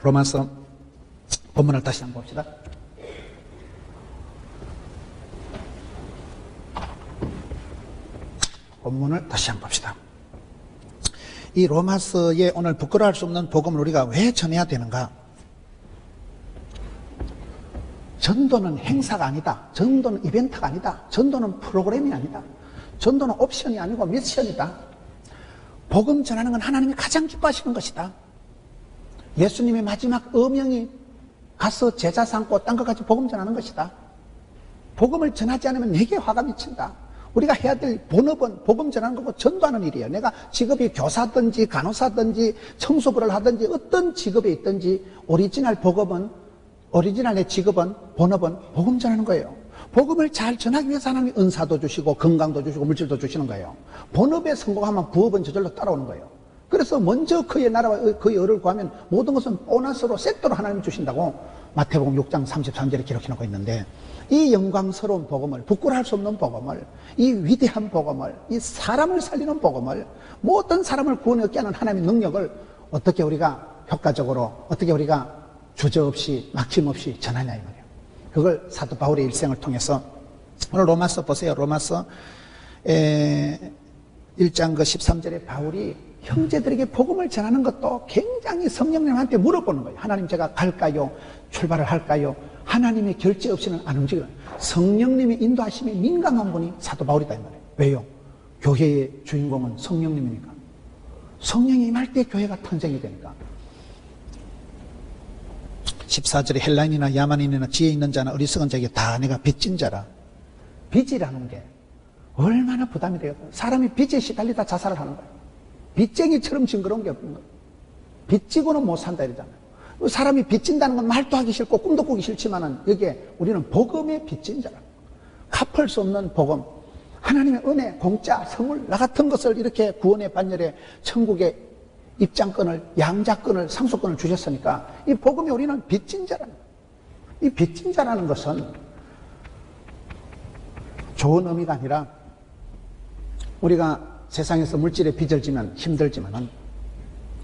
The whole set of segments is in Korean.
로마서 본문을 다시 한번 봅시다. 본문을 다시 한번 봅시다. 이 로마서에 오늘 부끄러워할 수 없는 복음을 우리가 왜 전해야 되는가? 전도는 행사가 아니다. 전도는 이벤트가 아니다. 전도는 프로그램이 아니다. 전도는 옵션이 아니고 미션이다. 복음 전하는 건 하나님이 가장 기뻐하시는 것이다. 예수님의 마지막 어명이 가서 제자 삼고 딴 것까지 복음 전하는 것이다. 복음을 전하지 않으면 내게 화가 미친다. 우리가 해야 될 본업은 복음 전하는 거고 전도하는 일이에요. 내가 직업이 교사든지 간호사든지 청소부를 하든지 어떤 직업에 있든지 오리지널 내 직업은 본업은 복음 전하는 거예요. 복음을 잘 전하기 위해서 하나님이 은사도 주시고 건강도 주시고 물질도 주시는 거예요. 본업에 성공하면 부업은 저절로 따라오는 거예요. 그래서 먼저 그의 나라와 그의 의를 구하면 모든 것은 보너스로 세트로 하나님이 주신다고 마태복음 6장 33절에 기록해놓고 있는데, 이 영광스러운 복음을, 부끄러워할 수 없는 복음을, 이 위대한 복음을, 이 사람을 살리는 복음을, 모든 사람을 구원에 얻게 하는 하나님의 능력을 어떻게 우리가 효과적으로, 어떻게 우리가 주저없이 막힘없이 전하냐 이 말이에요. 그걸 사도 바울의 일생을 통해서 오늘 로마서 보세요. 로마서 1장 그 13절에 바울이 형제들에게 복음을 전하는 것도 굉장히 성령님한테 물어보는 거예요. 하나님, 제가 갈까요? 출발을 할까요? 하나님의 결제 없이는 안 움직여요. 성령님의 인도하심에 민감한 분이 사도 바울이다 이 말이에요. 왜요? 교회의 주인공은 성령님이니까. 성령이 임할 때 교회가 탄생이 되니까. 14절에 헬라인이나 야만인이나 지혜 있는 자나 어리석은 자에게 다 내가 빚진 자라. 빚이라는 게 얼마나 부담이 돼요. 사람이 빚에 시달리다 자살을 하는 거예요. 빚쟁이처럼 징그러운 게 없는 거예요. 빚지고는 못 산다 이러잖아요. 사람이 빚진다는 건 말도 하기 싫고 꿈도 꾸기 싫지만은 여기에 우리는 복음의 빚진 자라. 갚을 수 없는 복음, 하나님의 은혜, 공짜, 선물, 나 같은 것을 이렇게 구원의 반열에 천국의 입장권을, 양자권을, 상속권을 주셨으니까 이 복음이 우리는 빚진 자라는 거예요. 이 빚진 자라는 것은 좋은 의미가 아니라 우리가 세상에서 물질의 빚을 지면 힘들지만은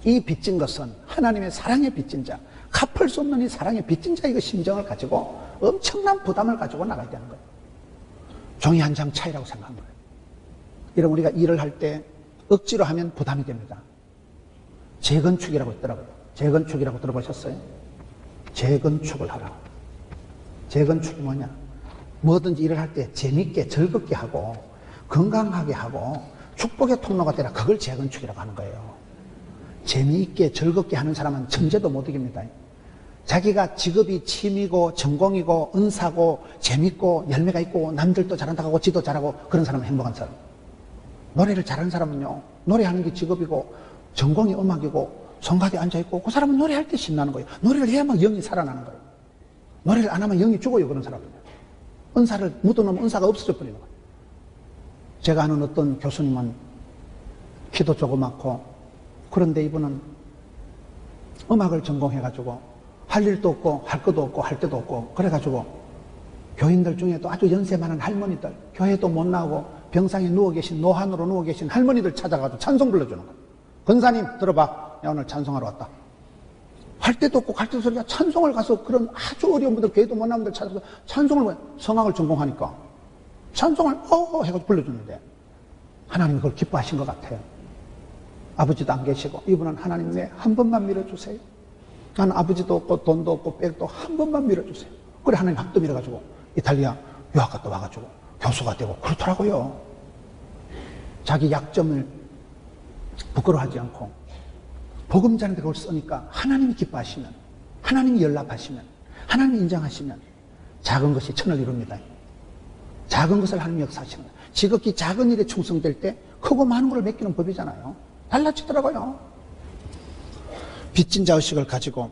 이 빚진 것은 하나님의 사랑의 빚진 자, 갚을 수 없는 이 사랑의 빚진 자의 그 심정을 가지고 엄청난 부담을 가지고 나가야 되는 거예요. 종이 한 장 차이라고 생각한 거예요. 이런 우리가 일을 할 때 억지로 하면 부담이 됩니다. 재건축이라고 있더라고요. 재건축이라고 들어보셨어요? 재건축을 하라. 재건축이 뭐냐? 뭐든지 일을 할 때 재밌게 즐겁게 하고 건강하게 하고 축복의 통로가 되라. 그걸 재건축이라고 하는 거예요. 재미있게 즐겁게 하는 사람은 천재도 못 이깁니다. 자기가 직업이 취미고 전공이고 은사고 재밌고 열매가 있고 남들도 잘한다고 하고 지도 잘하고 그런 사람은 행복한 사람. 노래를 잘하는 사람은요, 노래하는 게 직업이고 전공이 음악이고 성곽에 앉아있고 그 사람은 노래할 때 신나는 거예요. 노래를 해야만 영이 살아나는 거예요. 노래를 안 하면 영이 죽어요. 그런 사람은요. 은사를 묻어놓으면 은사가 없어져 버리는 거예요. 제가 아는 어떤 교수님은 키도 조그맣고 그런데 이분은 음악을 전공해가지고 할 일도 없고 할 것도 없고 할 때도 없고 그래가지고 교인들 중에도 아주 연세 많은 할머니들, 교회도 못 나오고 병상에 누워 계신, 노환으로 누워 계신 할머니들 찾아가지고 찬송 불러주는 거예요. 권사님 들어봐, 나 오늘 찬송하러 왔다. 할 때도 없고 갈 때도 소리가 찬송을 가서 그런 아주 어려운 분들, 교회도 못 나온 분들 찾아서 찬송을, 성악을 전공하니까 찬송을 해가지고 불러주는데 하나님이 그걸 기뻐하신 것 같아요. 아버지도 안 계시고 이분은 하나님 내 한 번만 밀어주세요. 나는 아버지도 없고 돈도 없고 백도 한 번만 밀어주세요. 그래 하나님 학도 밀어가지고 이탈리아 유학 갔다 와가지고 교수가 되고 그렇더라고요. 자기 약점을 부끄러워하지 않고 복음 전하는데 그걸 쓰니까 하나님이 기뻐하시면, 하나님이 연락하시면, 하나님이 인정하시면 작은 것이 천을 이룹니다. 작은 것을 하나님이 역사하시는 거예요. 지극히 작은 일에 충성될 때 크고 많은 걸 맡기는 법이잖아요. 달라지더라고요. 빚진 자 의식을 가지고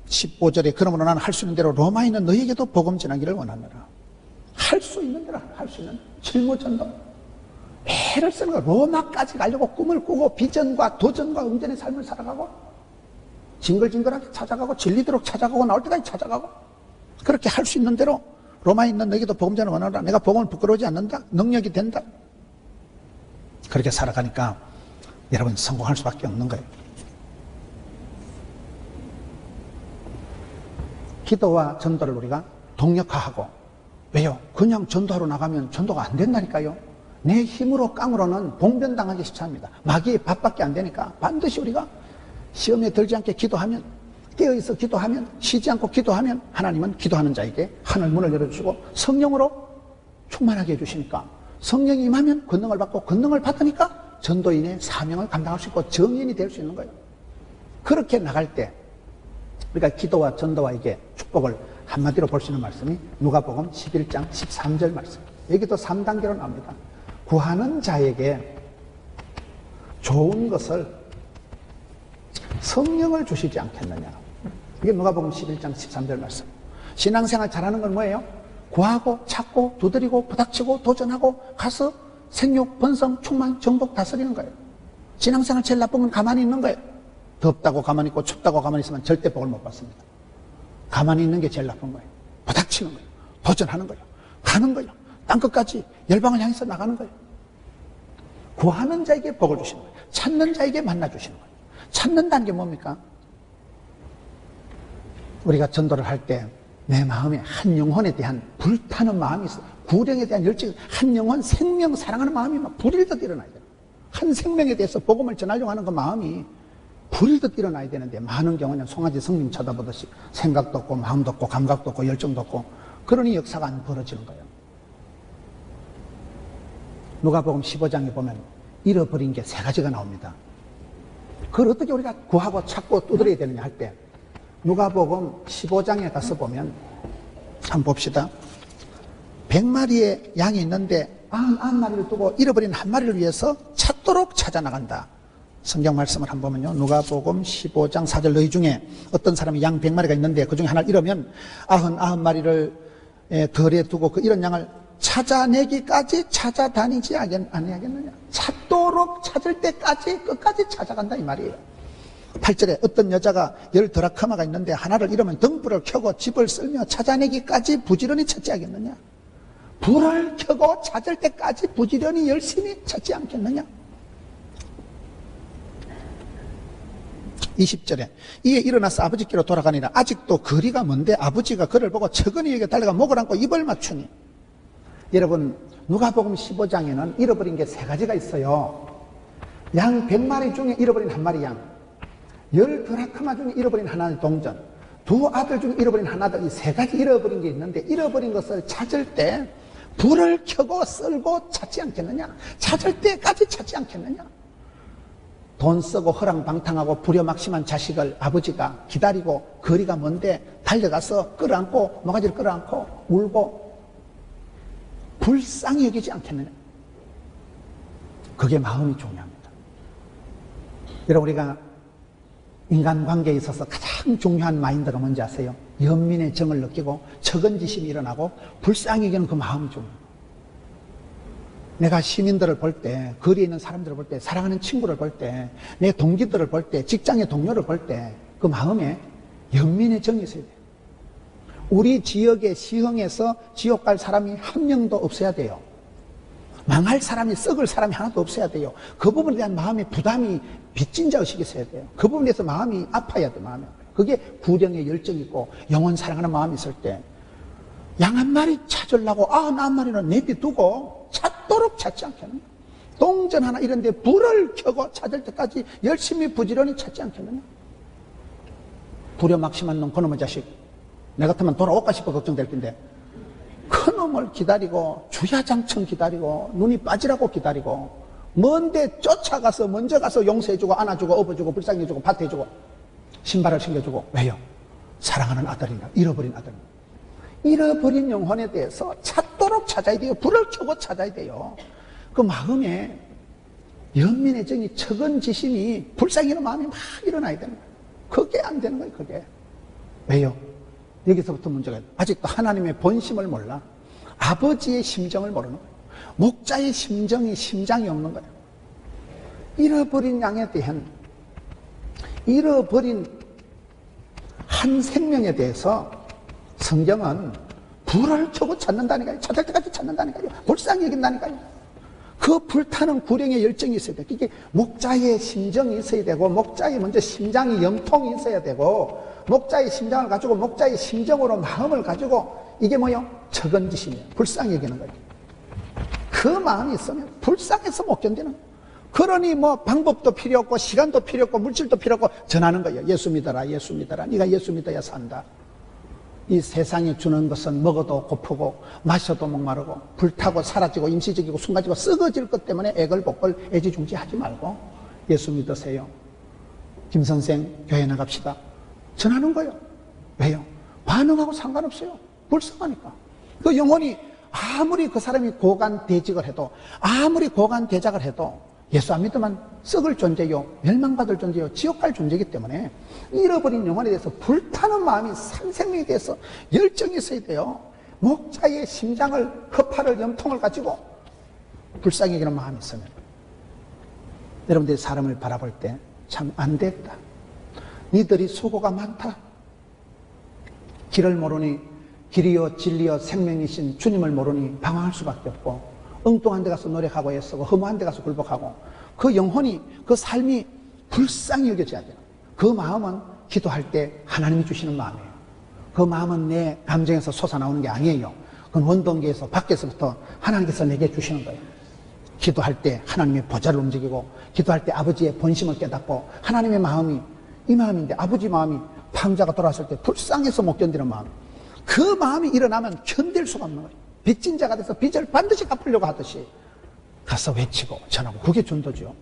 15절에 그러므로 나는 할 수 있는 대로 로마에 있는 너희에게도 복음 전하기를 원하노라. 할 수 있는 대로 할 수 있는 실무전도 애를 쓰는 거예요. 로마까지 가려고 꿈을 꾸고 비전과 도전과 응전의 삶을 살아가고 징글징글하게 찾아가고 진리도록 찾아가고 나올 때까지 찾아가고 그렇게 할 수 있는 대로 로마에 있는 너희에게도 복음 전하기를 원하노라. 내가 복음을 부끄러워하지 않는다. 능력이 된다. 그렇게 살아가니까 여러분 성공할 수밖에 없는 거예요. 기도와 전도를 우리가 동력화하고, 왜요? 그냥 전도하러 나가면 전도가 안 된다니까요. 내 힘으로 깡으로는 봉변당하기 십상입니다. 마귀의 밥밖에 안 되니까 반드시 우리가 시험에 들지 않게 기도하면, 깨어있어 기도하면, 쉬지 않고 기도하면 하나님은 기도하는 자에게 하늘 문을 열어주시고 성령으로 충만하게 해주시니까, 성령이 임하면 권능을 받고, 권능을 받으니까 전도인의 사명을 감당할 수 있고 정인이 될 수 있는 거예요. 그렇게 나갈 때 우리가 기도와 전도와 이게 축복을 한마디로 볼 수 있는 말씀이 누가복음 11장 13절 말씀. 여기도 3단계로 나옵니다. 구하는 자에게 좋은 것을 성령을 주시지 않겠느냐. 이게 누가복음 11장 13절 말씀. 신앙생활 잘하는 건 뭐예요? 구하고 찾고 두드리고 부닥치고 도전하고 가서 생육, 번성, 충만, 정복 다스리는 거예요. 신앙생활 제일 나쁜 건 가만히 있는 거예요. 덥다고 가만히 있고 춥다고 가만히 있으면 절대 복을 못 받습니다. 가만히 있는 게 제일 나쁜 거예요. 부닥치는 거예요. 도전하는 거예요. 가는 거예요. 땅끝까지 열방을 향해서 나가는 거예요. 구하는 자에게 복을 주시는 거예요. 찾는 자에게 만나 주시는 거예요. 찾는다는 게 뭡니까? 우리가 전도를 할 때 내 마음에 한 영혼에 대한 불타는 마음이 있어요. 구령에 대한 열정, 한 영혼, 생명, 사랑하는 마음이 막 불일듯 일어나야 돼요. 한 생명에 대해서 복음을 전하려고 하는 그 마음이 불일듯 일어나야 되는데, 많은 경우는 송아지 성님 쳐다보듯이 생각도 없고 마음도 없고 감각도 없고 열정도 없고, 그러니 역사가 안 벌어지는 거예요. 누가복음 15장에 보면 잃어버린 게 3가지가 나옵니다. 그걸 어떻게 우리가 구하고 찾고 두드려야 되느냐 할 때, 누가복음 15장에 가서 보면 한번 봅시다. 100마리의 양이 있는데 99마리를 두고 잃어버린 1마리를 위해서 찾도록 찾아나간다. 성경 말씀을 한번 보면요. 누가복음 15장 4절, 너희 중에 어떤 사람이 양 100마리가 있는데 그 중에 하나를 잃으면 99마리를 덜에 두고 그 잃은 양을 찾아내기까지 찾아다니지 아니하겠느냐. 찾도록 찾을 때까지 끝까지 찾아간다 이 말이에요. 8절에 어떤 여자가 10드라크마가 있는데 하나를 잃으면 등불을 켜고 집을 쓸며 찾아내기까지 부지런히 찾지 않겠느냐. 불을 켜고 찾을 때까지 부지런히 열심히 찾지 않겠느냐. 20절에 이에 일어나서 아버지께로 돌아가니라. 아직도 거리가 먼데 아버지가 그를 보고 처근히 달려가 목을 안고 입을 맞추니. 여러분, 누가복음 15장에는 잃어버린 게 3가지가 있어요. 양 100마리 중에 잃어버린 1마리 양, 10드라크마 중에 잃어버린 하나의 동전, 2 아들 중에 잃어버린 하나들, 이 3가지 잃어버린 게 있는데, 잃어버린 것을 찾을 때 불을 켜고 썰고 찾지 않겠느냐. 찾을 때까지 찾지 않겠느냐. 돈 쓰고 허랑방탕하고 불효막심한 자식을 아버지가 기다리고 거리가 먼데 달려가서 끌어안고, 모가지를 끌어안고 울고 불쌍히 여기지 않겠느냐. 그게 마음이 중요합니다. 여러분, 우리가 인간관계에 있어서 가장 중요한 마인드가 뭔지 아세요? 연민의 정을 느끼고 적은지심이 일어나고 불쌍히 여기는 그 마음이 중요해요. 내가 시민들을 볼 때, 거리에 있는 사람들을 볼 때, 사랑하는 친구를 볼 때, 내 동기들을 볼 때, 직장의 동료를 볼 때 그 마음에 연민의 정이 있어야 돼요. 우리 지역의 시흥에서 지옥 갈 사람이 한 명도 없어야 돼요. 망할 사람이, 썩을 사람이 하나도 없어야 돼요. 그 부분에 대한 마음의 부담이, 빚진 자 의식이 있어야 돼요. 그 부분에 대해서 마음이 아파야 돼요. 마음이. 그게 구령의 열정이 있고 영혼 사랑하는 마음이 있을 때, 양 1마리 찾으려고 99마리는 내비두고 찾도록 찾지 않겠느냐. 동전 하나 이런데 불을 켜고 찾을 때까지 열심히 부지런히 찾지 않겠느냐. 불효막심한 놈, 그놈의 자식, 내 같으면 돌아올까 싶어 걱정될 텐데, 그놈을 기다리고 주야장천 기다리고 눈이 빠지라고 기다리고 먼데 쫓아가서 먼저 가서 용서해주고 안아주고 업어주고 불쌍해주고 밭해주고 신발을 신겨주고. 왜요? 사랑하는 아들이냐, 잃어버린 아들. 잃어버린 영혼에 대해서 찾도록 찾아야 돼요. 불을 켜고 찾아야 돼요. 그 마음에 연민의 정이, 적은지심이, 불쌍히는 마음이 막 일어나야 되는 거예요. 그게 안 되는 거예요. 그게. 왜요? 여기서부터 문제가 있어요. 아직도 하나님의 본심을 몰라. 아버지의 심정을 모르는 거예요. 목자의 심장이 없는 거예요. 잃어버린 양에 대한, 잃어버린 한 생명에 대해서 성경은 불을 켜고 찾는다니까요. 찾을 때까지 찾는다니까요. 불쌍히 여긴다니까요. 그 불타는 구령의 열정이 있어야 돼요. 이게 목자의 심정이 있어야 되고, 목자의 먼저 심장이, 영통이 있어야 되고, 목자의 심장을 가지고 목자의 심정으로 마음을 가지고 이게 뭐요? 적은지심이에요. 불쌍히 여기는 거예요. 그 마음이 있으면 불쌍해서 못 견디는 거예요. 그러니 뭐 방법도 필요 없고 시간도 필요 없고 물질도 필요 없고 전하는 거예요. 예수 믿어라, 예수 믿어라. 네가 예수 믿어야 산다. 이 세상에 주는 것은 먹어도 고프고 마셔도 목마르고 불타고 사라지고 임시적이고 순간적이고 썩어질 것 때문에 애걸복걸 애지중지하지 말고 예수 믿으세요. 김선생 교회 나갑시다. 전하는 거예요. 왜요? 반응하고 상관없어요. 불쌍하니까. 그 영혼이 아무리 그 사람이 고관대직을 해도 아무리 고관대작을 해도 예수 안 믿으면 썩을 존재요, 멸망받을 존재요, 지옥 갈 존재이기 때문에 잃어버린 영혼에 대해서 불타는 마음이 산생명에 대해서 열정이 있어야 돼요. 목자의 심장을, 허파를, 염통을 가지고 불쌍히 여기는 마음이 있으면 여러분들이 사람을 바라볼 때 참 안 됐다. 니들이 수고가 많다. 길을 모르니 길이요 진리요 생명이신 주님을 모르니 방황할 수밖에 없고 엉뚱한 데 가서 노력하고 애쓰고 허무한 데 가서 굴복하고 그 영혼이 그 삶이 불쌍히 여겨져야 돼요. 그 마음은 기도할 때 하나님이 주시는 마음이에요. 그 마음은 내 감정에서 솟아나오는 게 아니에요. 그건 원동기에서 밖에서부터 하나님께서 내게 주시는 거예요. 기도할 때 하나님의 보좌를 움직이고 기도할 때 아버지의 본심을 깨닫고 하나님의 마음이 이 마음인데 아버지 마음이 방자가 돌아왔을 때 불쌍해서 못 견디는 마음, 그 마음이 일어나면 견딜 수가 없는 거예요. 빚진 자가 돼서 빚을 반드시 갚으려고 하듯이 가서 외치고 전하고 그게 전도죠.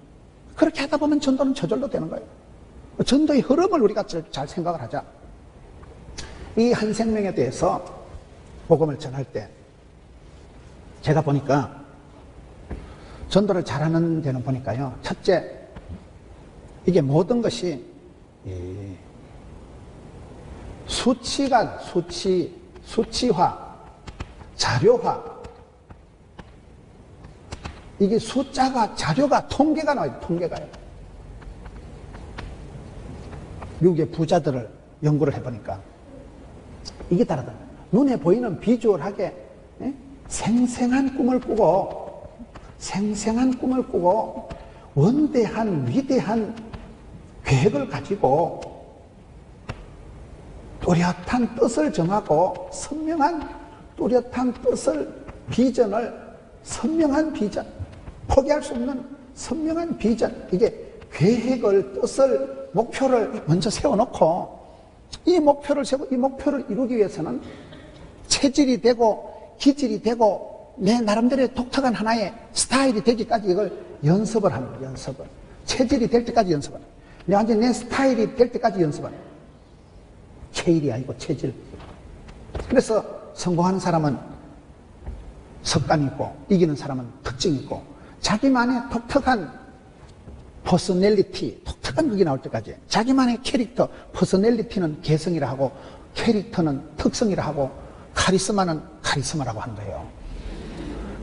그렇게 하다 보면 전도는 저절로 되는 거예요. 전도의 흐름을 우리가 잘 생각을 하자. 이 한 생명에 대해서 복음을 전할 때 제가 보니까 전도를 잘하는 데는 보니까요, 첫째, 이게 모든 것이 수치가 수치화, 자료화, 이게 숫자가, 자료가, 통계가 나와요. 통계가요. 미국의 부자들을 연구를 해보니까 이게 다르더라고요. 눈에 보이는 비주얼하게 생생한 꿈을 꾸고 원대한 위대한 계획을 가지고 또렷한 뜻을 정하고 선명한 또렷한 뜻을, 비전을, 선명한 비전, 포기할 수 없는 선명한 비전, 이게 계획을, 뜻을, 목표를 먼저 세워놓고 이 목표를 세우고 이 목표를 이루기 위해서는 체질이 되고 기질이 되고 내 나름대로의 독특한 하나의 스타일이 되기까지 이걸 연습을 하는 거예요. 연습을. 체질이 될 때까지 연습을 하는 거예요. 완전히 내 스타일이 될 때까지 연습을 하는 거예요. 체질이 아니고 체질. 그래서 성공하는 사람은 습관이 있고 이기는 사람은 특징이 있고 자기만의 독특한 퍼스널리티, 독특한 그게 나올 때까지 자기만의 캐릭터, 퍼스널리티는 개성이라 하고 캐릭터는 특성이라 하고 카리스마는 카리스마라고 하는 거예요.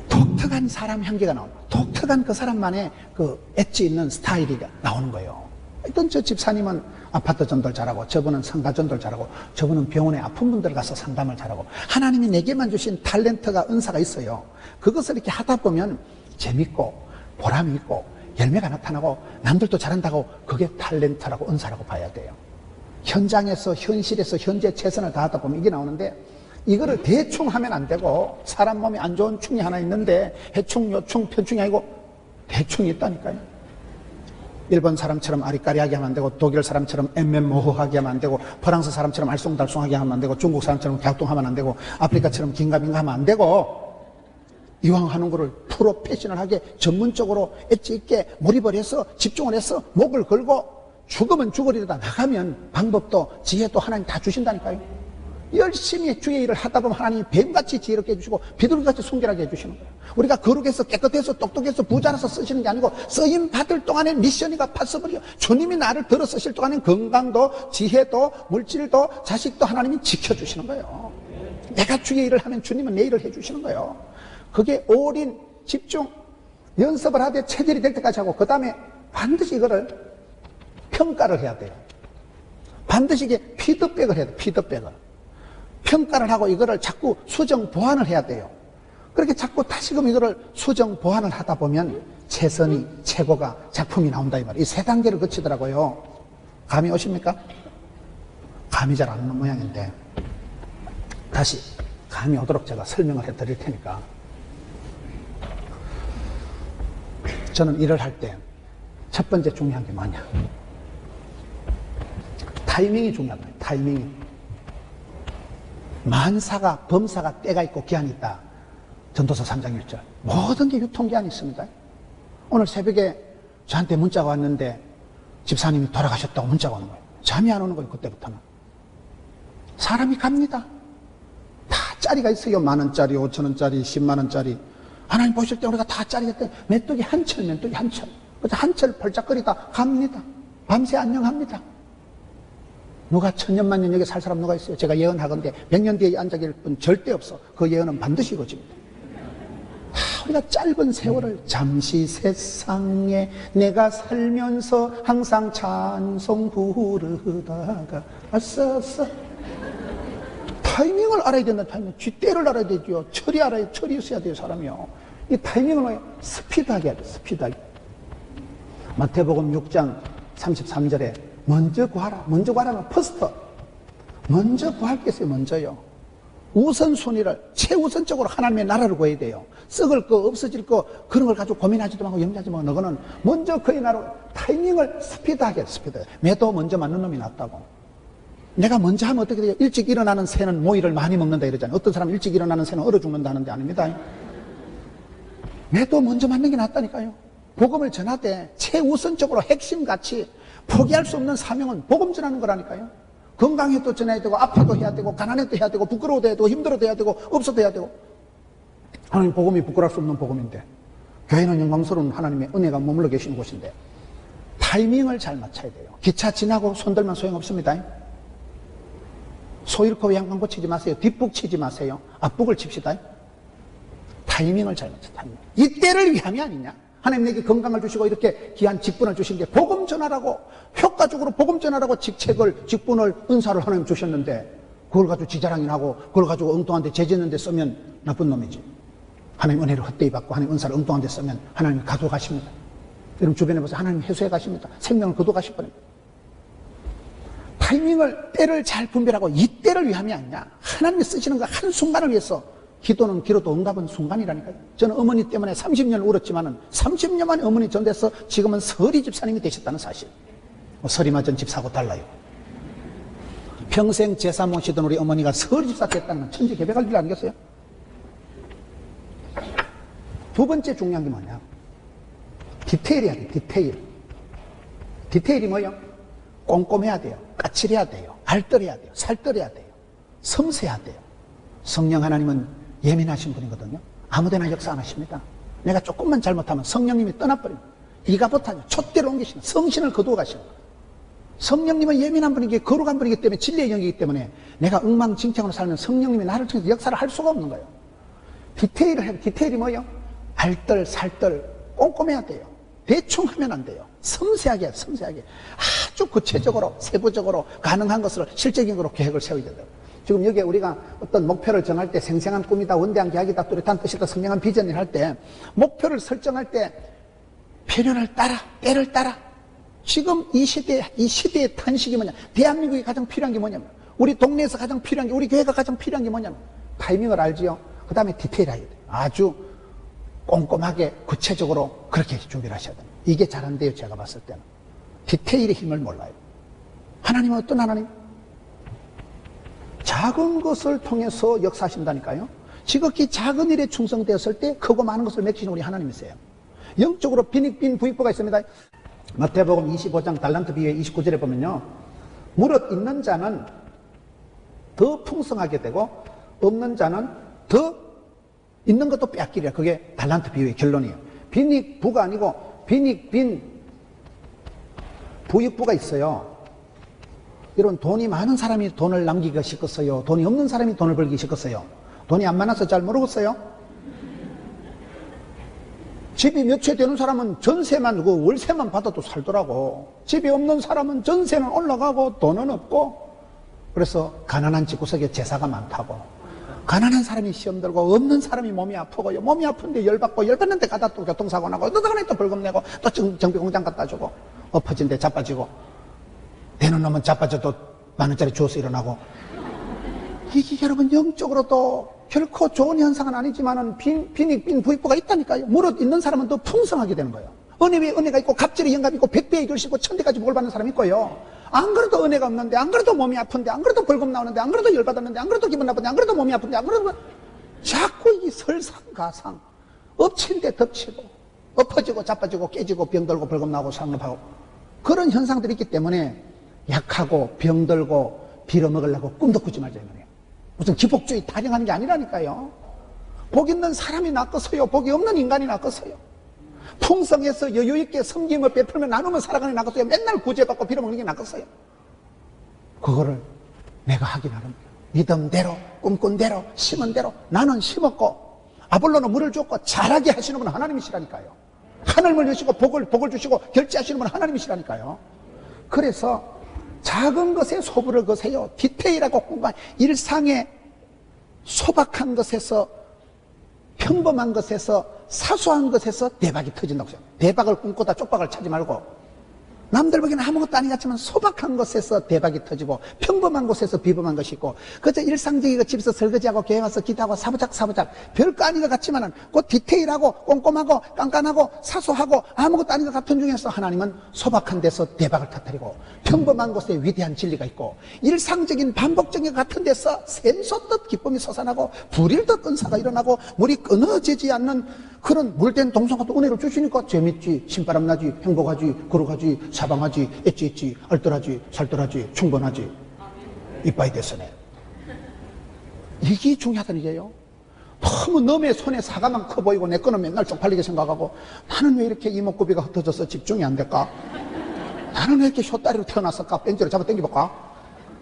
독특한 사람 향기가 나옵니다. 독특한 그 사람만의 그 엣지 있는 스타일이 나오는 거예요. 어떤 저 집사님은 아파트 전도를 잘하고 저분은 성가 전도를 잘하고 저분은 병원에 아픈 분들 가서 상담을 잘하고 하나님이 내게만 주신 탤런트가, 은사가 있어요. 그것을 이렇게 하다 보면 재밌고 보람이 있고 열매가 나타나고 남들도 잘한다고 그게 탤런트라고 은사라고 봐야 돼요. 현장에서 현실에서 현재 최선을 다하다 보면 이게 나오는데 이거를 대충 하면 안 되고 사람 몸에 안 좋은 충이 하나 있는데 해충, 요충, 편충이 아니고 대충이 있다니까요. 일본 사람처럼 아리까리하게 하면 안 되고 독일 사람처럼 엠멤모호하게 하면 안 되고 프랑스 사람처럼 알쏭달쏭하게 하면 안 되고 중국 사람처럼 갸우뚱하면 안 되고 아프리카처럼 긴가민가 하면 안 되고 이왕 하는 거를 프로페셔널하게 전문적으로 엣지 있게 몰입을 해서 집중을 해서 목을 걸고 죽으면 죽으리다 나가면 방법도 지혜도 하나님 다 주신다니까요. 열심히 주의 일을 하다 보면 하나님이 뱀같이 지혜롭게 해주시고 비둘기같이 순결하게 해주시는 거예요. 우리가 거룩해서 깨끗해서 똑똑해서 부자라서 쓰시는 게 아니고 쓰임 받을 동안에 미션이가 파서버려. 주님이 나를 들어 쓰실 동안엔 건강도 지혜도 물질도 자식도 하나님이 지켜주시는 거예요. 내가 주의 일을 하면 주님은 내 일을 해주시는 거예요. 그게 올인, 집중, 연습을 하되 체질이 될 때까지 하고 그 다음에 반드시 이거를 평가를 해야 돼요. 반드시 이게 피드백을 해야 돼요. 피드백을. 평가를 하고 이거를 자꾸 수정 보완을 해야 돼요. 그렇게 자꾸 다시금 이거를 수정 보완을 하다 보면 최선이, 최고가, 작품이 나온다 이 말이에요. 이 세 단계를 거치더라고요. 감이 오십니까? 감이 잘 안 오는 모양인데 다시 감이 오도록 제가 설명을 해드릴 테니까. 저는 일을 할 때 첫 번째 중요한 게 뭐냐, 타이밍이 중요하다. 타이밍이. 만사가 범사가 때가 있고 기한이 있다. 전도서 3장 1절. 모든 게 유통기한이 있습니다. 오늘 새벽에 저한테 문자가 왔는데 집사님이 돌아가셨다고 문자가 오는 거예요. 잠이 안 오는 거예요. 그때부터는. 사람이 갑니다. 다 짜리가 있어요. 10,000원짜리, 5,000원짜리, 100,000원짜리. 하나님 보실 때 우리가 다 짜리가 때 메뚜기 한 철, 메뚜기 한 철. 그래서 한 철 펄짝거리다 갑니다. 밤새 안녕합니다. 누가 천년만년 여기 살 사람 누가 있어요? 제가 예언하건대 100년 뒤에 앉아 계실 분 절대 없어. 그 예언은 반드시 이루어집니다. 우리가 짧은 세월을 잠시 세상에 내가 살면서 항상 찬송 부르다가 아싸 타이밍을 알아야 된다. 타이밍. 쥐때를 알아야 되죠. 철이 알아야, 철이 있어야 돼요, 사람이요. 이 타이밍을 스피드하게 해야 돼, 스피드하게. 마태복음 6장 33절에 먼저 구하라. 먼저 구하라면 퍼스트. 먼저 구할 게 있어요, 먼저요. 우선순위를 최우선적으로 하나님의 나라를 구해야 돼요. 썩을 거, 없어질 거, 그런 걸 가지고 고민하지도 말고 염려하지 말고 너거는 먼저 그의 나라, 타이밍을 스피드하게, 스피드하게. 매도 먼저 맞는 놈이 낫다고. 내가 먼저 하면 어떻게 돼요? 일찍 일어나는 새는 모이를 많이 먹는다 이러잖아요. 어떤 사람은 일찍 일어나는 새는 얼어 죽는다는데 아닙니다. 매도 먼저 맞는 게 낫다니까요. 복음을 전하되 최우선적으로 핵심 가치, 포기할 수 없는 사명은 복음 전하는 거라니까요. 건강해도 전해야 되고, 아파도 해야 되고, 가난해도 해야 되고, 부끄러워도 해야 되고, 힘들어도 해야 되고, 없어도 해야 되고. 하나님 복음이 부끄러울 수 없는 복음인데, 교회는 영광스러운 하나님의 은혜가 머물러 계시는 곳인데, 타이밍을 잘 맞춰야 돼요. 기차 지나고 손들면 소용없습니다. 소 잃고 양광고 치지 마세요. 뒷북 치지 마세요. 앞북을 칩시다. 타이밍을 잘 맞춰, 타이밍. 이때를 위함이 아니냐? 하나님 내게 건강을 주시고 이렇게 귀한 직분을 주신 게 복음 전하라고, 효과적으로 복음 전하라고 직분을, 은사를 하나님 주셨는데 그걸 가지고 지자랑이 나고 그걸 가지고 엉뚱한 데 재짓는 데 쓰면 나쁜 놈이지. 하나님 은혜를 헛되이 받고 하나님 은사를 엉뚱한 데 쓰면 하나님 가져가십니다. 여러분 주변에 보세요. 하나님 해소해 가십니다. 생명을 거둬가실 뻔합니다. 타이밍을, 때를 잘 분별하고 이 때를 위함이 아니냐. 하나님이 쓰시는 그 한순간을 위해서 기도는 기도도 응답은 순간이라니까요. 저는 어머니 때문에 30년을 울었지만은 30년 만에 어머니 전돼서 지금은 서리 집사님이 되셨다는 사실. 서리 맞은 집사하고 달라요. 평생 제사 모시던 우리 어머니가 서리 집사 됐다는 건 천지개벽할 일 아니겠어요? 두 번째 중요한 게 뭐냐? 디테일이야 돼, 디테일. 디테일이 뭐예요? 꼼꼼해야 돼요. 까칠해야 돼요. 알뜰해야 돼요. 살뜰해야 돼요. 섬세해야 돼요. 성령 하나님은 예민하신 분이거든요. 아무데나 역사 안 하십니다. 내가 조금만 잘못하면 성령님이 떠나버립니다. 이가부터 촛대를 옮기시는, 성신을 거두어 가시는 거예요. 성령님은 예민한 분이기, 거룩한 분이기 때문에, 진리의 영이기 때문에 내가 엉망진창으로 살면 성령님이 나를 통해서 역사를 할 수가 없는 거예요. 디테일을 해요. 디테일이 뭐예요? 알뜰, 살뜰, 꼼꼼해야 돼요. 대충 하면 안 돼요. 섬세하게, 섬세하게. 아주 구체적으로, 세부적으로 가능한 것을 실제적으로 계획을 세워야 돼요. 지금 여기에 우리가 어떤 목표를 정할 때 생생한 꿈이다, 원대한 계획이다, 뚜렷한 뜻이다, 선명한 비전을 할 때 목표를 설정할 때 필요를 따라, 때를 따라. 지금 이 시대의 탄식이 뭐냐? 대한민국이 가장 필요한 게 뭐냐면, 우리 동네에서 가장 필요한 게, 우리 교회가 가장 필요한 게 뭐냐면 타이밍을 알지요. 그 다음에 디테일하게 돼요. 아주 꼼꼼하게 구체적으로 그렇게 준비를 하셔야 돼요. 이게 잘 안 돼요. 제가 봤을 때는 디테일의 힘을 몰라요. 하나님은 어떤 하나님? 작은 것을 통해서 역사하신다니까요. 지극히 작은 일에 충성되었을 때 크고 많은 것을 맺히는 우리 하나님이세요. 영적으로 빈익빈 부익부가 있습니다. 마태복음 25장 달란트 비유의 29절에 보면요, 무릇 있는 자는 더 풍성하게 되고 없는 자는 더 있는 것도 빼앗기리라. 그게 달란트 비유의 결론이에요. 빈익부가 아니고 빈익빈 부익부가 있어요. 여러분, 돈이 많은 사람이 돈을 남기기가 쉽겠어요? 돈이 없는 사람이 돈을 벌기 쉽겠어요? 돈이 안 많아서 잘 모르겠어요? 집이 몇 채 되는 사람은 전세만, 그 월세만 받아도 살더라고. 집이 없는 사람은 전세는 올라가고 돈은 없고, 그래서 가난한 집구석에 제사가 많다고. 가난한 사람이 시험 들고 없는 사람이 몸이 아프고요. 몸이 아픈데 열받고, 열받는데 가다 또 교통사고 나고, 또 가네 또 벌금 내고, 또 정비공장 갖다 주고, 엎어진 데 자빠지고, 되는 놈은 자빠져도 10,000원짜리 주워서 일어나고. 이게 여러분 영적으로도 결코 좋은 현상은 아니지만은 빈 부익부가 있다니까요. 무릇 있는 사람은 더 풍성하게 되는 거예요. 은혜 위에 은혜가 있고 갑절에 영감이 있고 백배의 결실 있고 천대까지 복을 받는 사람이 있고요. 안 그래도 은혜가 없는데, 안 그래도 몸이 아픈데, 안 그래도 벌금 나오는데, 안 그래도 열받았는데, 안 그래도 기분 나쁜데, 안 그래도 몸이 아픈데, 안 그래도 자꾸 이 설상가상 엎친 데 덮치고 엎어지고 자빠지고 깨지고 병들고 벌금 나오고 상급하고 그런 현상들이 있기 때문에 약하고 병들고 빌어먹으려고 꿈도 꾸지 말자 이 말이에요. 무슨 기복주의 타령하는 게 아니라니까요. 복 있는 사람이 낫겠어요? 복이 없는 인간이 낫겠어요? 풍성해서 여유있게 섬김을 베풀며 나누면 살아가는 게 낫겠어요? 맨날 구제받고 빌어먹는 게 낫겠어요? 그거를 내가 하기 나름 믿음대로 꿈꾼 대로 심은 대로 나는 심었고 아볼로는 물을 줬고 자라게 하시는 분은 하나님이시라니까요. 하늘을 여시고 복을 주시고 결제하시는 분은 하나님이시라니까요. 그래서 작은 것에 소부를 거세요. 디테일하고 꼼꼼한 일상의 소박한 것에서 평범한 것에서 사소한 것에서 대박이 터진다고 해요. 대박을 꿈꾸다 쪽박을 차지 말고 남들 보기에는 아무것도 아니 같지만 소박한 것에서 대박이 터지고 평범한 곳에서 비범한 것이 있고 그저 일상적이고 집에서 설거지하고 교회 와서 기도하고 사부작 별거 아닌 것 같지만은 그 디테일하고 꼼꼼하고 깐깐하고 사소하고 아무것도 아닌 것 같은 중에서 하나님은 소박한 데서 대박을 터뜨리고 평범한 곳에 위대한 진리가 있고 일상적인 반복적인 것 같은 데서 샘솟듯 기쁨이 솟아나고 불일듯 은사가 일어나고 물이 끊어지지 않는 그런 물된 동상 같은 은혜를 주시니까 재밌지, 신바람 나지, 행복하지, 거룩하지, 사방하지, 엣지, 얼떨하지, 살떨하지, 충분하지. 이빠이 됐으네. 이게 중요하다는 얘기예요. 너무 너의 손에 사과만 커 보이고 내 거는 맨날 쪽팔리게 생각하고 나는 왜 이렇게 이목구비가 흩어져서 집중이 안 될까? 나는 왜 이렇게 쇼다리로 태어났을까? 벤치로 잡아 당겨볼까?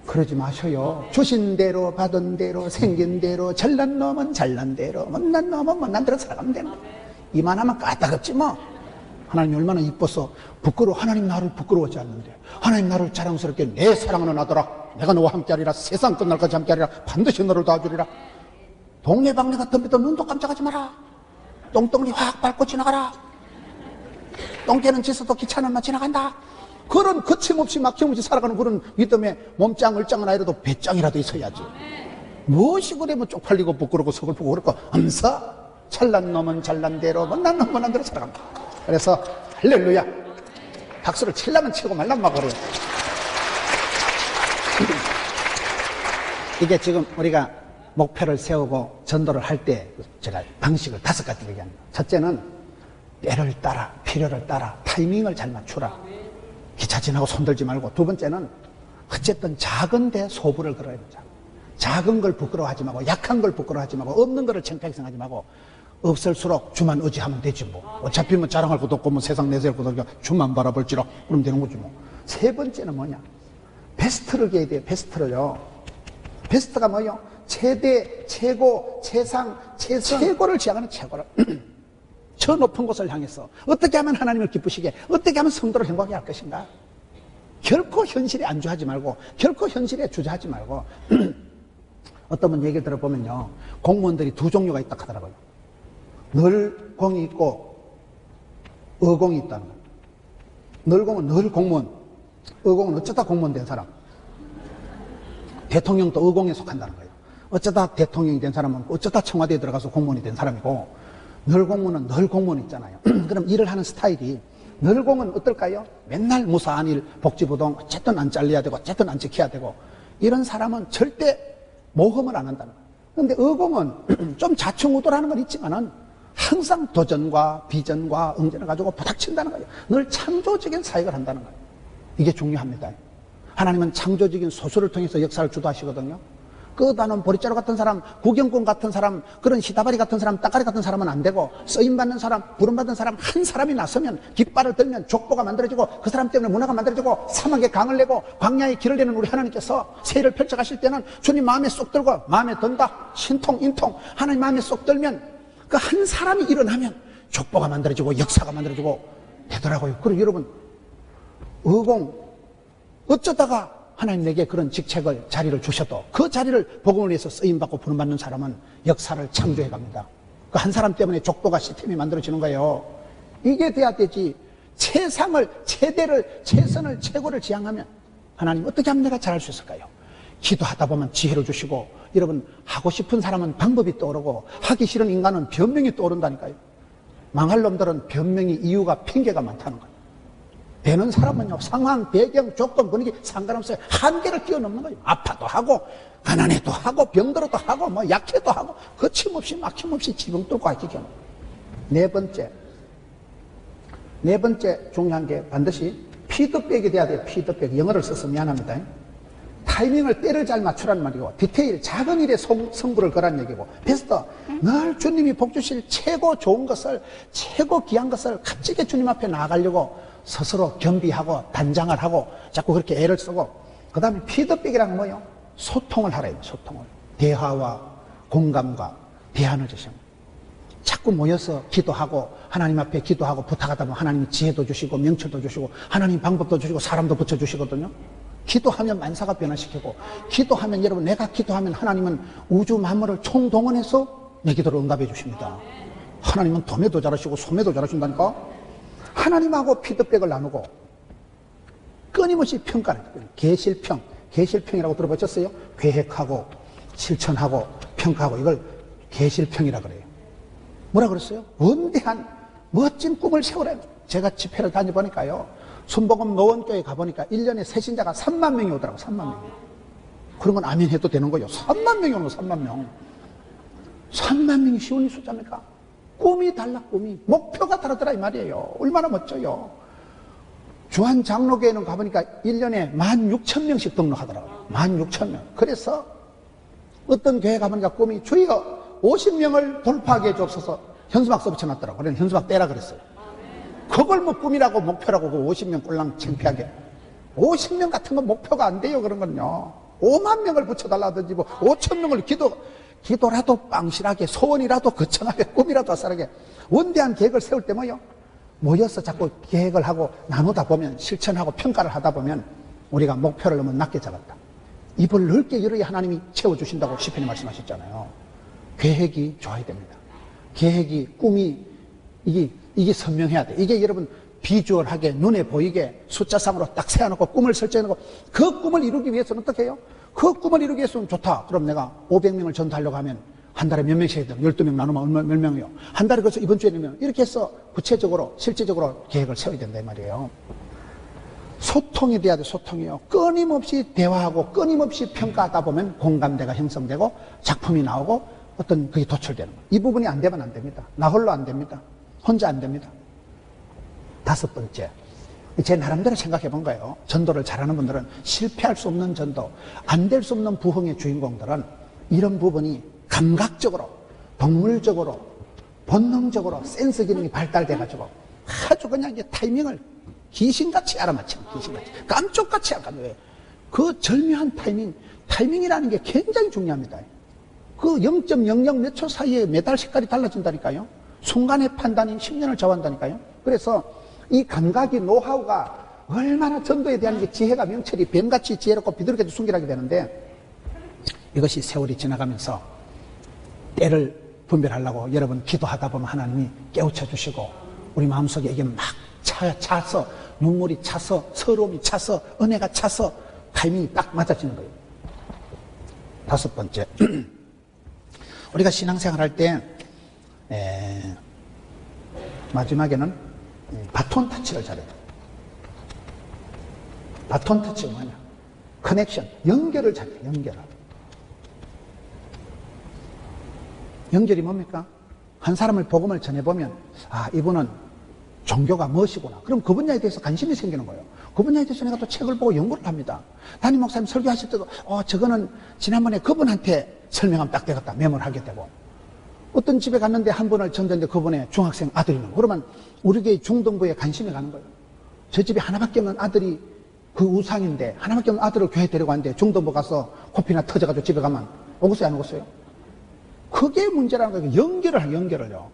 그러지 마셔요. 주신 대로 받은 대로 생긴 대로 잘난 놈은 잘난 대로 못난 놈은 못난 대로 살아가면 되는 거야. 이만하면 까다롭지 뭐. 하나님이 얼마나 이뻐서 하나님 나를 부끄러워하지 않는데 하나님 나를 자랑스럽게 내 사랑하는 아들아 내가 너와 함께하리라 세상 끝날까지 함께하리라 반드시 너를 도와주리라. 동네방네가 덤벼도 눈도 깜짝하지 마라. 똥덩이 확 밟고 지나가라. 똥개는 짖어도 귀찮은 만 지나간다. 그런 거침없이 막힘없이 살아가는 그런 믿음에 몸짱 을짱은 아니라도 배짱이라도 있어야지. 무엇이 그래 뭐 쪽팔리고 부끄럽고 서글프고 그럴까. 엄서 잘난 놈은 잘난 대로 못난 놈은 못난 대로 살아간다. 그래서 할렐루야 박수를 치려면 치고 말라면 막 그래요. 이게 지금 우리가 목표를 세우고 전도를 할 때 제가 방식을 5가지 얘기합니다. 첫째는 때를 따라 필요를 따라 타이밍을 잘 맞추라. 기차 지나고 손들지 말고. 두 번째는 어쨌든 작은데 소부를 걸어야 되자. 작은 걸 부끄러워하지 말고 약한 걸 부끄러워하지 말고 없는 거를 창피하게 생각하지 말고 없을수록 주만 의지하면 되지 뭐. 어차피 뭐 자랑할 것도 없고 뭐 세상 내세울 것도 없고 주만 바라볼지라 그러면 되는 거지 뭐. 세 번째는 뭐냐? 베스트를 기해야 돼요. 베스트를요. 베스트가 뭐요? 최대, 최고, 최상, 최선. 최고를 지향하는 최고를. 저 높은 곳을 향해서 어떻게 하면 하나님을 기쁘시게 어떻게 하면 성도를 행복하게 할 것인가. 결코 현실에 안주하지 말고 결코 현실에 주저하지 말고 어떤 분 얘기를 들어보면요 공무원들이 2종류가 있다 하더라고요. 널공이 있고 어공이 있다는 거예요. 널공은 늘 공무원, 어공은 어쩌다 공무원 된 사람. 대통령도 어공에 속한다는 거예요. 어쩌다 대통령이 된 사람은 어쩌다 청와대에 들어가서 공무원이 된 사람이고 늘 공무원은 늘 공무원 있잖아요. 그럼 일을 하는 스타일이 늘 공은 어떨까요? 맨날 무사한 일, 복지부동 어쨌든 안 잘려야 되고 어쨌든 안 지켜야 되고 이런 사람은 절대 모험을 안 한다는 거예요. 그런데 어공은 좀 자충우돌하는 건 있지만은 항상 도전과 비전과 응전을 가지고 부닥친다는 거예요. 늘 창조적인 사역을 한다는 거예요. 이게 중요합니다. 하나님은 창조적인 소수를 통해서 역사를 주도하시거든요. 끝다는 보리자루 같은 사람, 구경꾼 같은 사람, 그런 시다바리 같은 사람, 따까리 같은 사람은 안 되고 쓰임받는 사람, 부름받은 사람 한 사람이 나서면 깃발을 들면 족보가 만들어지고 그 사람 때문에 문화가 만들어지고 사막에 강을 내고 광야에 길을 내는 우리 하나님께서 세를 펼쳐가실 때는 주님 마음에 쏙 들고 마음에 든다 신통 인통 하나님 마음에 쏙 들면 그 한 사람이 일어나면 족보가 만들어지고 역사가 만들어지고 되더라고요. 그리고 여러분 의공 어쩌다가 하나님 내게 그런 직책을 자리를 주셔도 그 자리를 복음을 위해서 쓰임받고 부름받는 사람은 역사를 창조해 갑니다. 그 한 사람 때문에 족보가 시스템이 만들어지는 거예요. 이게 돼야 되지. 최상을 최대를 최선을 최고를 지향하면 하나님 어떻게 하면 내가 잘할 수 있을까요? 기도하다 보면 지혜를 주시고, 여러분 하고 싶은 사람은 방법이 떠오르고 하기 싫은 인간은 변명이 떠오른다니까요. 망할 놈들은 변명이, 이유가, 핑계가 많다는 거예요. 되는 사람은요, 상황, 배경, 조건, 분위기 상관없어요. 한계를 뛰어넘는 거예요. 아파도 하고 가난해도 하고 병들어도 하고 뭐 약해도 하고 거침없이 막힘없이 지붕 뚫고 하기 경우. 네 번째 중요한 게 반드시 피드백이 돼야 돼요. 피드백. 영어를 써서 미안합니다. 타이밍을, 때를 잘 맞추라는 말이고, 디테일, 작은 일에 승부를 거란 얘기고, 베스트, 늘 주님이 복 주실 최고 좋은 것을, 최고 귀한 것을 값지게 주님 앞에 나아가려고 스스로 겸비하고 단장을 하고 자꾸 그렇게 애를 쓰고, 그 다음에 피드백이란 뭐예요? 소통을 하래요. 소통을. 대화와 공감과 대안을 주시면, 자꾸 모여서 기도하고 하나님 앞에 기도하고 부탁하다 보면 하나님이 지혜도 주시고 명철도 주시고 하나님 방법도 주시고 사람도 붙여주시거든요. 기도하면 만사가 변화시키고, 기도하면, 여러분, 내가 기도하면 하나님은 우주 만물을 총동원해서 내 기도를 응답해 주십니다. 하나님은 도매도 잘하시고 소매도 잘하신다니까. 하나님하고 피드백을 나누고 끊임없이 평가를 해요. 계실평이라고 들어보셨어요? 계획하고 실천하고 평가하고, 이걸 계실평이라 그래요. 뭐라 그랬어요? 원대한 멋진 꿈을 세우라는 거예요. 제가 집회를 다녀보니까요, 순복음 노원교회 가보니까 1년에 새신자가 3만 명이 오더라고. 3만 명. 그런 건 아멘 해도 되는 거예요. 3만 명이 오는 3만 명. 3만 명이 쉬운 숫자입니까? 꿈이 달라. 꿈이, 목표가 다르더라 이 말이에요. 얼마나 멋져요. 주한 장로교회는 가보니까 1년에 16,000명씩 등록하더라고요. 16,000명. 그래서 어떤 교회 가보니까 꿈이, 주여 50명을 돌파하게 해주옵소서. 현수막 써붙여놨더라고요. 그래서 현수막 떼라 그랬어요. 그걸 뭐 꿈이라고 목표라고, 그 50명 꼴랑 창피하게. 50명 같은 건 목표가 안 돼요. 그런 건요. 5만 명을 붙여달라든지 뭐 5천 명을 기도라도 빵실하게, 소원이라도 거창하게, 꿈이라도 아싸하게 원대한 계획을 세울 때 뭐요? 모여서 자꾸 계획을 하고 나누다 보면, 실천하고 평가를 하다 보면 우리가 목표를 너무 낮게 잡았다. 입을 넓게 열어야 하나님이 채워주신다고 시편이 말씀하셨잖아요. 계획이 좋아야 됩니다. 계획이, 꿈이, 이게 선명해야 돼. 이게 여러분 비주얼하게 눈에 보이게 숫자상으로 딱 세워놓고 꿈을 설정해놓고, 그 꿈을 이루기 위해서는 어떻게 해요? 그 꿈을 이루기 위해서는 좋다. 그럼 내가 500명을 전도하려고 하면 한 달에 몇 명씩 해야 돼? 12명 나누면 몇 명이요? 한 달에 그래서 이번 주에 몇 명? 이렇게 해서 구체적으로, 실제적으로 계획을 세워야 된다 이 말이에요. 소통이 돼야 돼. 소통이요. 끊임없이 대화하고 끊임없이 평가하다 보면 공감대가 형성되고 작품이 나오고 어떤 그게 도출되는 거예요. 이 부분이 안 되면 안 됩니다. 나 홀로 안 됩니다. 혼자 안 됩니다. 5번째, 제 나름대로 생각해 본 거예요. 전도를 잘하는 분들은, 실패할 수 없는 전도, 안 될 수 없는 부흥의 주인공들은 이런 부분이 감각적으로, 동물적으로, 본능적으로 센스 기능이 발달돼가지고 아주 그냥 이제 타이밍을 귀신같이 알아맞히는, 귀신같이, 깜쪽같이 알아맞혀요. 그 절묘한 타이밍이라는 게 굉장히 중요합니다. 그 0.00 몇 초 사이에 메달 색깔이 달라진다니까요. 순간의 판단이 10년을 좌우한다니까요. 그래서 이 감각이, 노하우가 얼마나 전도에 대한 게 지혜가, 명철이 뱀같이 지혜롭고 비둘기같이 순결하게 되는데, 이것이 세월이 지나가면서 때를 분별하려고 여러분 기도하다 보면 하나님이 깨우쳐 주시고, 우리 마음속에 이게 막 차서, 눈물이 차서, 서러움이 차서, 은혜가 차서 타이밍이 딱 맞아지는 거예요. 5번째, 우리가 신앙생활 할 때 마지막에는 바톤 터치를 잘해야 돼요. 바톤 터치가 뭐냐? 커넥션, 연결을 잘해요. 연결이 뭡니까? 한 사람을 복음을 전해보면, 아, 이분은 종교가 무엇이구나. 그럼 그 분야에 대해서 관심이 생기는 거예요. 그 분야에 대해서 내가 또 책을 보고 연구를 합니다. 담임 목사님 설교하실 때도, 저거는 지난번에 그분한테 설명하면 딱 되겠다. 메모를 하게 되고. 어떤 집에 갔는데 한 분을 전도했는데 그분의 중학생 아들이 있는 거예요. 그러면 우리 교회 중등부에 관심이 가는 거예요. 저 집에 하나밖에 없는 아들이 그 우상인데, 하나밖에 없는 아들을 교회 데리고 왔는데 중등부 가서 코피나 터져가지고 집에 가면 오겠어요, 안 오겠어요? 그게 문제라는 거예요. 연결을요.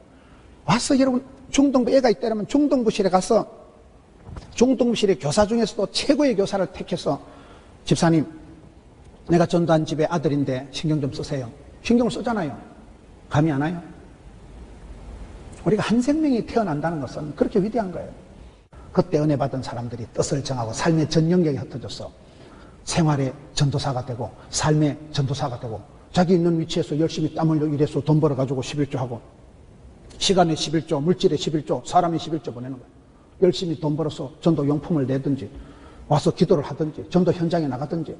와서 여러분, 중등부 애가 있다면 중등부실에 가서, 중등부실의 교사 중에서도 최고의 교사를 택해서, 집사님, 내가 전도한 집의 아들인데 신경 좀 쓰세요. 신경을 쓰잖아요. 감이 안 와요? 우리가 한 생명이 태어난다는 것은 그렇게 위대한 거예요. 그때 은혜 받은 사람들이 뜻을 정하고 삶의 전 영역이 흩어져서 생활의 전도사가 되고 삶의 전도사가 되고 자기 있는 위치에서 열심히 땀 흘려 일해서 돈 벌어가지고 11조하고 시간에 11조, 물질에 11조, 사람에 11조 보내는 거예요. 열심히 돈 벌어서 전도 용품을 내든지 와서 기도를 하든지 전도 현장에 나가든지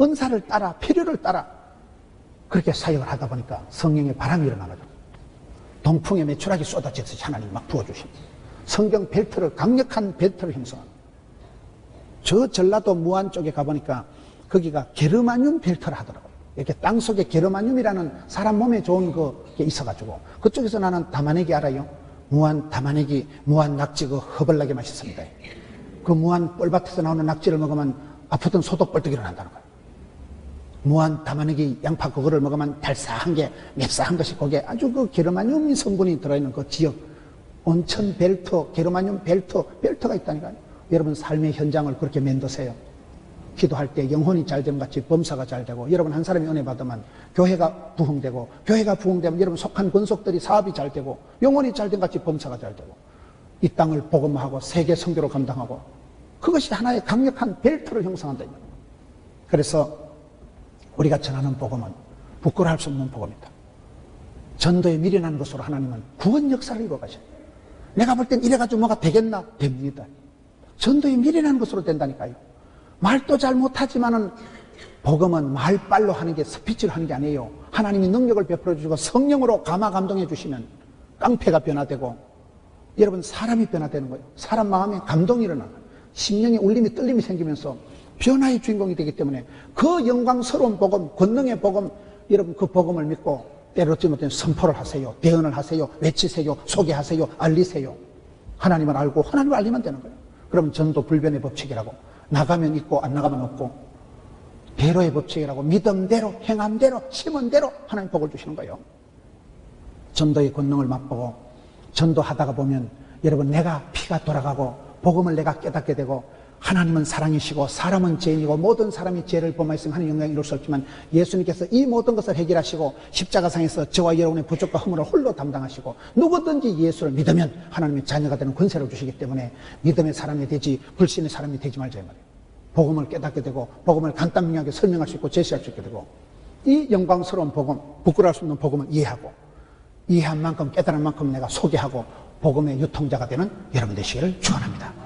은사를 따라 필요를 따라 그렇게 사역을 하다 보니까 성령의 바람이 일어나거든. 동풍에 메추라기 쏟아지듯이 하나님 막 부어주십니다. 성경 벨트를 강력한 벨트를 형성합니다. 저 전라도 무안 쪽에 가보니까 거기가 게르마늄 벨트를 하더라고요. 이렇게 땅속에 게르마늄이라는 사람 몸에 좋은 게 있어가지고 그쪽에서 나는 담아내기 알아요? 무안 담아내기, 무안 낙지 그 허벌나게 맛있습니다. 그 무안 뻘밭에서 나오는 낙지를 먹으면 아프던 소독 뻘떡이로 난다는 거예요. 무한 담아내기 양파 그거를 먹으면 달싹한 게 맵싸한 것이 거기에 아주 그 게르마늄 성분이 들어있는 그 지역 온천 벨트, 게르마늄 벨트가 있다니까요. 여러분 삶의 현장을 그렇게 만드세요. 기도할 때 영혼이 잘 되면 같이 범사가 잘 되고 여러분 한 사람이 은혜 받으면 교회가 부흥되고 교회가 부흥되면 여러분 속한 권속들이 사업이 잘 되고 영혼이 잘 되면 같이 범사가 잘 되고 이 땅을 복음화하고 세계 선교로 감당하고 그것이 하나의 강력한 벨트를 형성한다. 그래서 우리가 전하는 복음은 부끄러워할 수 없는 복음이다. 전도에 미련한 것으로 하나님은 구원 역사를 이루어가셔요. 내가 볼 땐 이래가지고 뭐가 되겠나? 됩니다. 전도에 미련한 것으로 된다니까요. 말도 잘 못하지만은 복음은 말빨로 하는 게 스피치를 하는 게 아니에요. 하나님이 능력을 베풀어 주시고 성령으로 감화 감동해 주시면 깡패가 변화되고 여러분 사람이 변화되는 거예요. 사람 마음에 감동이 일어나는 거예요. 심령의 울림이 떨림이 생기면서 변화의 주인공이 되기 때문에 그 영광스러운 복음, 권능의 복음, 여러분 그 복음을 믿고 때로지 못해 선포를 하세요. 대언을 하세요. 외치세요. 소개하세요. 알리세요. 하나님을 알고 하나님을 알리면 되는 거예요. 그럼 전도 불변의 법칙이라고 나가면 있고 안 나가면 없고 대로의 법칙이라고 믿음대로 행함대로 심은대로 하나님 복을 주시는 거예요. 전도의 권능을 맛보고 전도하다가 보면 여러분 내가 피가 돌아가고 복음을 내가 깨닫게 되고 하나님은 사랑이시고 사람은 죄인이고 모든 사람이 죄를 범하였으면 하는 영광이 이룰 수 없지만 예수님께서 이 모든 것을 해결하시고 십자가상에서 저와 여러분의 부족과 허물을 홀로 담당하시고 누구든지 예수를 믿으면 하나님의 자녀가 되는 권세를 주시기 때문에 믿음의 사람이 되지 불신의 사람이 되지 말자 이 말이에요. 복음을 깨닫게 되고 복음을 간단명하게 설명할 수 있고 제시할 수 있게 되고 이 영광스러운 복음, 부끄러울 수 없는 복음을 이해하고 이해한 만큼 깨달은 만큼 내가 소개하고 복음의 유통자가 되는 여러분 되시기를 축원합니다.